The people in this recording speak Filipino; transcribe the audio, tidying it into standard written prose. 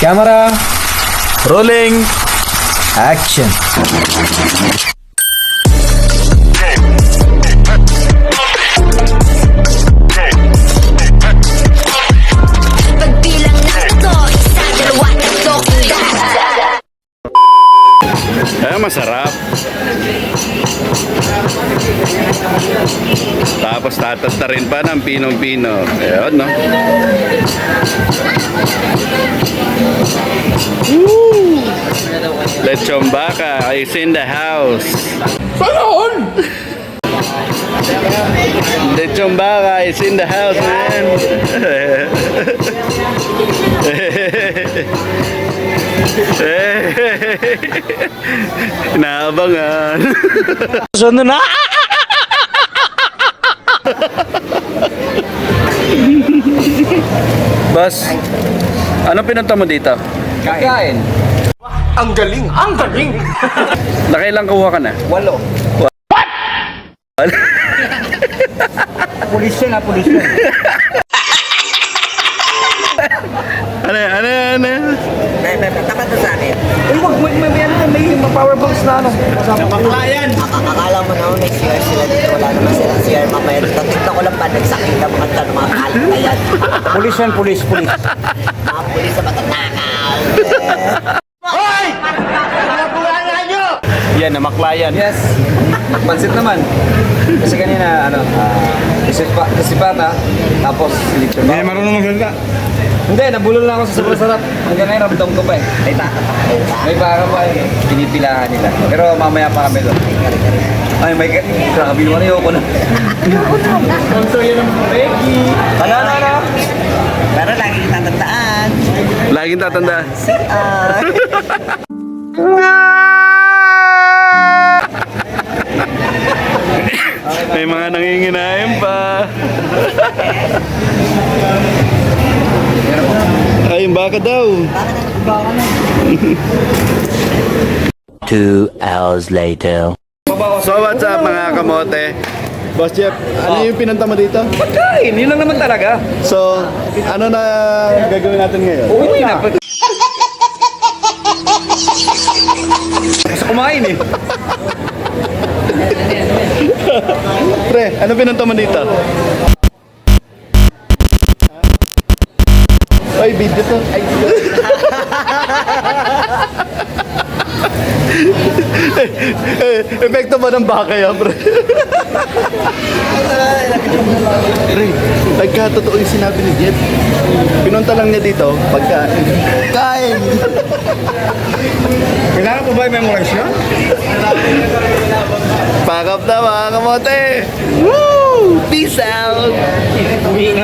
Camera, rolling, action. Pagbilang ng ito, isa, dalawa, tatlo, Ay, masarap. Tapos tatastarin pa ng pinong-pino. Ayun, no? Woo! Lechon baka is in the house. Lechon baka is in the house, man. Inaabangan. Sunod na. Boss, ano pinunta mo dito? Kain. Ang galing! Ang galing! Nakailang kuha ka na? 8. Pulis yan, pulis yan. Ano? Tapat na sa akin. Uy, wag may power box na ano. Maklayan! Akala mo na may CR sila dito. Wala naman silang CR mamaya. Tignan ko lang ba nagsakit ang mga tanong mga kalat na yan. Pulis yan, pulis. Mga pulis sa matatakaw. Yan, namaklayan. Yes. Pansit naman. Kasi kanina, kasipata, tapos lechon. Hindi marunong magsalita. Hindi, nabulol na ako sa sobrang sarap. Hanggang ngayon, ramdam ko pa eh. May baka pa eh. Pinipilahan nila. Pero mamaya pa kami doon. Ay, may kakabili mo na yoko na. Sponsor yan ng Becky. Ano? Pero lagi kita tatandaan. Laging tatandaan. CR. May mga nanginginain pa. Ay, yung baka daw. 2 hours later. So what's up mga kamote? Boss Jeff, ano yung pinunta mo dito? Pagkain, yun lang naman talaga. So, ano na gagawin natin ngayon? Uwi na. Kasi kumain eh. Pre, ano pinunta mo dito? Ay, video to. Epekto ba ng baka yan, pre? Pre, nagkatotoo yung sinabi ni Jeff. Pinunta lang niya dito, pagkain. Kain! Kailangan po ba yung memorize yun? Pack up na mga kamote! Woo! Peace out! Uwi na.